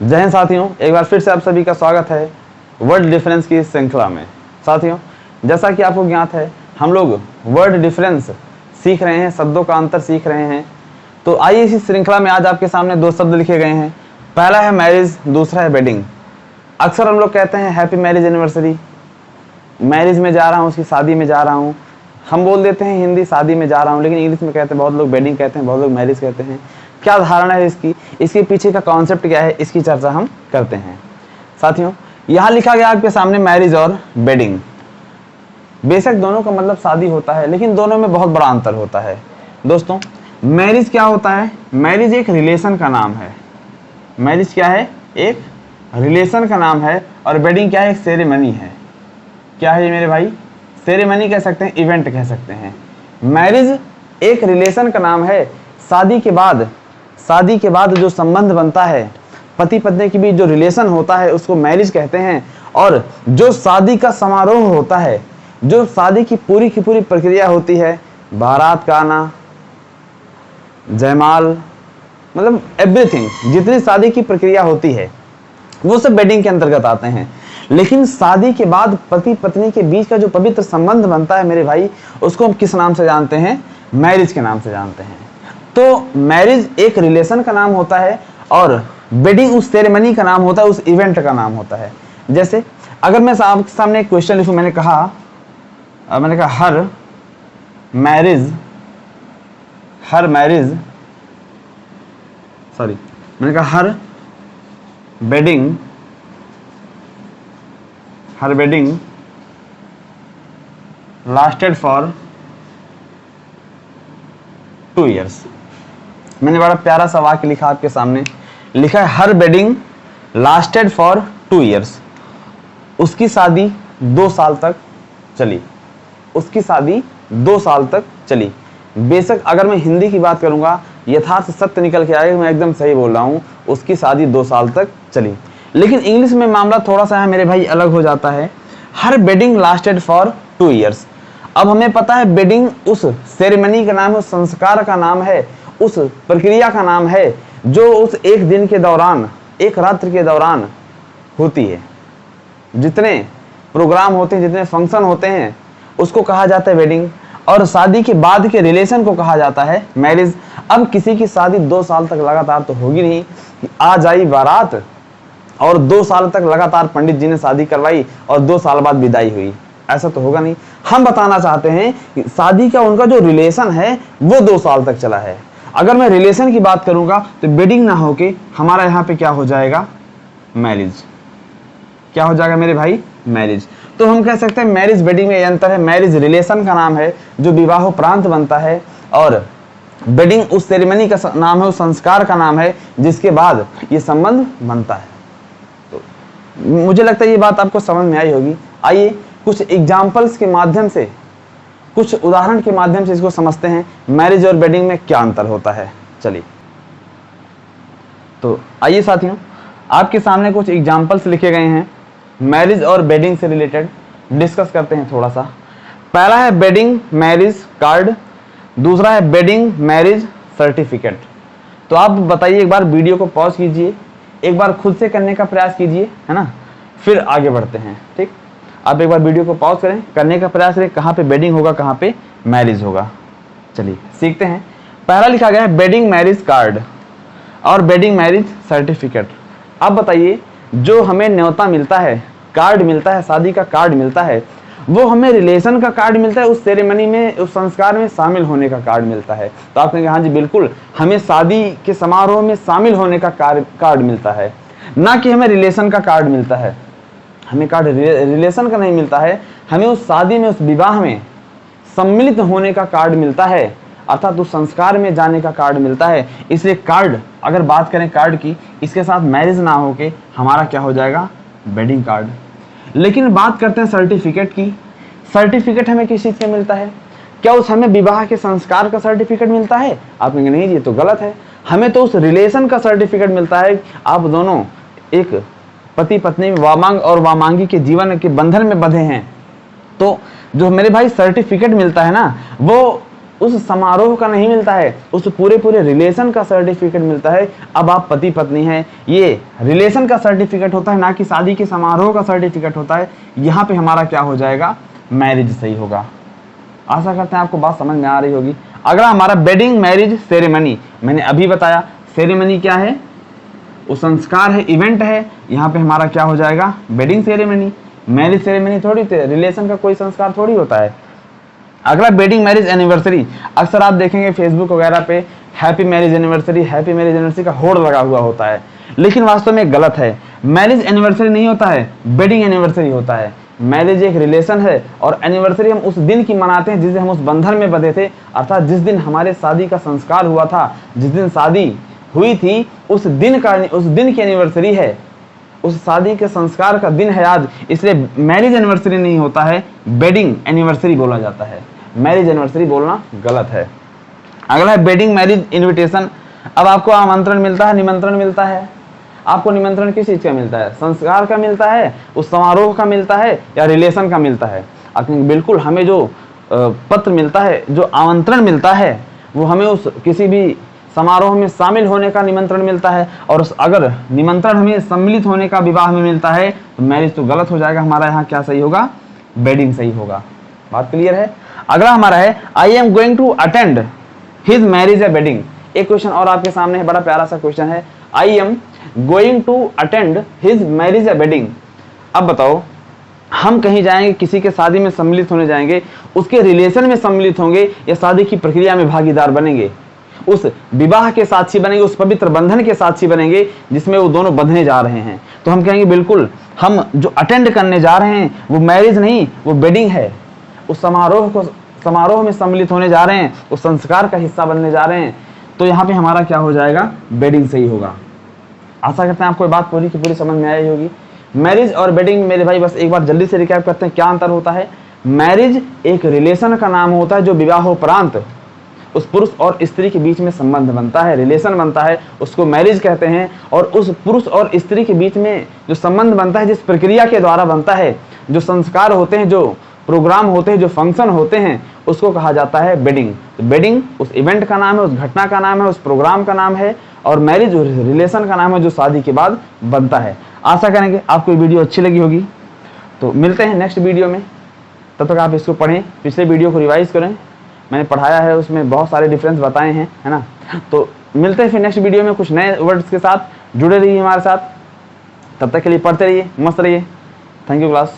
जय हिंद साथियों, एक बार फिर से आप सभी का स्वागत है वर्ड डिफरेंस की इस श्रृंखला में। साथियों, जैसा कि आपको ज्ञात है, हम लोग वर्ड डिफरेंस सीख रहे हैं, शब्दों का अंतर सीख रहे हैं। तो आइए इसी श्रृंखला में आज आपके सामने दो शब्द लिखे गए हैं। पहला है मैरिज, दूसरा है वेडिंग। अक्सर हम लोग कहते हैं हैप्पी मैरिज एनिवर्सरी, मैरिज में जा रहा हूँ, उसकी शादी में जा रहा हूँ। हम बोल देते हैं हिंदी शादी में जा रहा हूँ, लेकिन इंग्लिश में कहते हैं, बहुत लोग वेडिंग कहते हैं, बहुत लोग मैरिज कहते हैं। क्या धारणा है इसकी, इसके पीछे का कॉन्सेप्ट क्या है, इसकी चर्चा हम करते हैं। साथियों, यहाँ लिखा गया आपके सामने मैरिज और वेडिंग। बेशक दोनों का मतलब शादी होता है, लेकिन दोनों में बहुत बड़ा अंतर होता है। दोस्तों, मैरिज क्या होता है? मैरिज एक रिलेशन का नाम है। मैरिज क्या है? एक रिलेशन का नाम है। और वेडिंग क्या है? एक सेरेमनी है। क्या है ये मेरे भाई? सेरेमनी कह सकते हैं, इवेंट कह सकते हैं। मैरिज एक रिलेशन का नाम है। शादी के बाद जो संबंध बनता है, पति पत्नी के बीच जो रिलेशन होता है, उसको मैरिज कहते हैं। और जो शादी का समारोह होता है, जो शादी की पूरी प्रक्रिया होती है, बारात का आना, जयमाल, मतलब एवरीथिंग, जितनी शादी की प्रक्रिया होती है वो सब वेडिंग के अंतर्गत आते हैं। लेकिन शादी के बाद पति पत्नी के बीच का जो पवित्र संबंध बनता है मेरे भाई, उसको हम किस नाम से जानते हैं? मैरिज के नाम से जानते हैं। तो मैरिज एक रिलेशन का नाम होता है और वेडिंग उस सेरेमनी का नाम होता है, उस इवेंट का नाम होता है। जैसे अगर मैं आपके सामने एक क्वेश्चन लिखूं, मैंने कहा her wedding lasted for 2 years। मैंने बड़ा प्यारा सा वाक्य लिखा आपके सामने, लिखा है her wedding lasted for 2 years। उसकी शादी 2 साल तक चली। उसकी शादी 2 साल तक चली। बेशक अगर मैं हिंदी की बात करूंगा, यथार्थ सत्य निकल के आएगा, मैं एकदम सही बोल रहा हूं, उसकी शादी 2 साल तक चली। लेकिन इंग्लिश में मामला थोड़ा सा है मेरे भाई अलग हो जाता है। Her wedding lasted for 2 years। अब हमें पता है वेडिंग उस सेरेमनी का नाम है, उस संस्कार का नाम है, उस प्रक्रिया का नाम है जो उस एक दिन के दौरान, एक रात्रि के दौरान होती है। जितने प्रोग्राम होते हैं, जितने फंक्शन होते हैं, उसको कहा जाता है वेडिंग। और शादी के बाद के रिलेशन को कहा जाता है मैरिज। अब किसी की शादी 2 साल तक लगातार तो होगी नहीं कि आज आई बारात और 2 साल तक लगातार पंडित जी ने शादी करवाई और 2 साल बाद विदाई हुई, ऐसा तो होगा नहीं। हम बताना चाहते हैं कि शादी का उनका जो रिलेशन है वो 2 साल तक चला है। अगर मैं रिलेशन की बात करूंगा तो वेडिंग ना होके हमारा यहाँ पे क्या हो जाएगा? मैरिज। क्या हो जाएगा मेरे भाई? मैरिज। तो हम कह सकते हैं मैरिज वेडिंग में ये अंतर है। मैरिज रिलेशन का नाम है जो विवाहोपरांत बनता है, और वेडिंग उस सेरेमनी का नाम है, उस संस्कार का नाम है जिसके बाद ये संबंध बनता है। तो मुझे लगता है ये बात आपको समझ में आई होगी। आइए कुछ एग्जाम्पल्स के माध्यम से, कुछ उदाहरण के माध्यम से इसको समझते हैं, मैरिज और वेडिंग में क्या अंतर होता है। चलिए, तो आइए साथियों, आपके सामने कुछ एग्जाम्पल्स लिखे गए हैं मैरिज और वेडिंग से रिलेटेड, डिस्कस करते हैं थोड़ा सा। पहला है वेडिंग मैरिज कार्ड, दूसरा है वेडिंग मैरिज सर्टिफिकेट। तो आप बताइए, एक बार वीडियो को पॉज कीजिए, एक बार खुद से करने का प्रयास कीजिए, है ना, फिर आगे बढ़ते हैं। ठीक, आप एक बार वीडियो को पॉज करें, करने का प्रयास करें, कहाँ पे वेडिंग होगा, कहाँ पे मैरिज होगा। चलिए सीखते हैं। पहला लिखा गया है वेडिंग मैरिज कार्ड और वेडिंग मैरिज सर्टिफिकेट। आप बताइए, जो हमें न्योता मिलता है, कार्ड मिलता है, शादी का कार्ड मिलता है, वो हमें रिलेशन का कार्ड मिलता है, उस सेरेमनी में, उस संस्कार में शामिल होने का कार्ड मिलता है। तो आप कहेंगे हाँ जी बिल्कुल, हमें शादी के समारोह में शामिल होने का कार्ड मिलता है, ना कि हमें रिलेशन का कार्ड मिलता है। हमें कार्ड रिलेशन का नहीं मिलता है, हमें उस शादी में, उस विवाह में सम्मिलित होने का कार्ड मिलता है, अर्थात उस संस्कार में जाने का कार्ड मिलता है। इसलिए कार्ड, अगर बात करें कार्ड की, इसके साथ मैरिज ना होके हमारा क्या हो जाएगा? Wedding card. लेकिन बात करते हैं सर्टिफिकेट की। सर्टिफिकेट हमें किस चीज़ का मिलता है? क्या उस हमें विवाह के संस्कार का सर्टिफिकेट मिलता है? आप कहेंगे नहीं, ये तो गलत है, हमें तो उस रिलेशन का सर्टिफिकेट मिलता है। आप दोनों एक पति पत्नी वामांग और वामांगी के जीवन के बंधन में बंधे हैं। तो जो मेरे भाई सर्टिफिकेट मिलता है ना, वो उस समारोह का नहीं मिलता है, उस पूरे रिलेशन का सर्टिफिकेट मिलता है। अब आप पति पत्नी हैं, ये रिलेशन का सर्टिफिकेट होता है, ना कि शादी के समारोह का सर्टिफिकेट होता है। यहाँ पे हमारा क्या हो जाएगा, मैरिज सही होगा। आशा करते हैं आपको बात समझ में आ रही होगी। अगला हमारा वेडिंग मैरिज सेरेमनी। मैंने अभी बताया सेरेमनी क्या है, वो संस्कार है, इवेंट है। यहाँ पे हमारा क्या हो जाएगा, वेडिंग सेरेमनी। मैरिज सेरेमनी थोड़ी, रिलेशन का कोई संस्कार थोड़ी होता है। अगला वेडिंग मैरिज एनिवर्सरी। अक्सर आप देखेंगे फेसबुक वगैरह पे हैप्पी मैरिज एनिवर्सरी का होर्ड लगा हुआ होता है, लेकिन वास्तव में गलत है। मैरिज एनिवर्सरी नहीं होता है, वेडिंग एनिवर्सरी होता है। मैरिज एक रिलेशन है और एनिवर्सरी हम उस दिन की मनाते हैं जिस दिन हम उस बंधन में बंधे थे, अर्थात जिस दिन हमारे शादी का संस्कार हुआ था, जिस दिन शादी हुई थी, उस दिन की एनिवर्सरी है, उस शादी के संस्कार का दिन है आज। इसलिए मैरिज एनिवर्सरी नहीं होता है, वेडिंग एनिवर्सरी बोला जाता है। मैरिज एनिवर्सरी बोलना गलत है। अगला है वेडिंग मैरिज इनविटेशन। अब आपको आमंत्रण मिलता है, निमंत्रण मिलता है। आपको निमंत्रण किस चीज का मिलता है, संस्कार का मिलता है, उस समारोह का मिलता है, या रिलेशन का मिलता है। बिल्कुल हमें जो पत्र मिलता है, जो आमंत्रण मिलता है, वो हमें उस किसी भी समारोह में शामिल होने का निमंत्रण मिलता है। और अगर निमंत्रण हमें सम्मिलित होने का विवाह में मिलता है तो मैरिज तो गलत हो जाएगा। हमारा यहाँ क्या सही होगा, वेडिंग सही होगा। बात क्लियर है। अगला हमारा है I am going to attend his marriage या वेडिंग। एक क्वेश्चन और आपके सामने है, बड़ा प्यारा सा क्वेश्चन है, I am going to attend his marriage या वेडिंग। अब बताओ, हम कहीं जाएंगे, किसी के शादी में सम्मिलित होने जाएंगे, उसके रिलेशन में सम्मिलित होंगे या शादी की प्रक्रिया में भागीदार बनेंगे, उस विवाह के साक्षी बनेंगे, उस पवित्र बंधन के साक्षी बनेंगे जिसमें वो दोनों बंधने जा रहे हैं, तो हम कहेंगे बिल्कुल हम जो अटेंड करने जा रहे हैं वो मैरिज नहीं, वो वेडिंग है। उस समारोह में सम्मिलित होने जा रहे हैं, उस संस्कार का हिस्सा बनने जा रहे हैं, तो यहाँ पे हमारा क्या हो जाएगा, वेडिंग सही होगा। आशा करते हैं आपको बात पूरी की पूरी समझ में आई होगी। मैरिज और वेडिंग मेरे भाई बस एक बार जल्दी से रिकैप करते हैं, क्या अंतर होता है। मैरिज एक रिलेशन का नाम होता है जो विवाहोपरांत उस पुरुष और स्त्री के बीच में संबंध बनता है, रिलेशन बनता है, उसको मैरिज कहते हैं। और उस पुरुष और स्त्री के बीच में जो संबंध बनता है, जिस प्रक्रिया के द्वारा बनता है, जो संस्कार होते हैं, जो प्रोग्राम होते हैं, जो फंक्शन होते हैं, उसको कहा जाता है वेडिंग। तो वेडिंग उस इवेंट का नाम है, उस घटना का नाम है, उस प्रोग्राम का नाम है, और मैरिज उस रिलेशन का नाम है जो शादी के बाद बनता है। आशा करेंगे आपको ये वीडियो अच्छी लगी होगी। तो मिलते हैं नेक्स्ट वीडियो में, तब तक आप इसको पढ़ें, पिछले वीडियो को रिवाइज करें, मैंने पढ़ाया है उसमें बहुत सारे डिफरेंस बताए हैं, है ना। तो मिलते हैं फिर नेक्स्ट वीडियो में कुछ नए वर्ड्स के साथ। जुड़े रहिए हमारे साथ, तब तक के लिए पढ़ते रहिए, मस्त रहिए। Thank you class.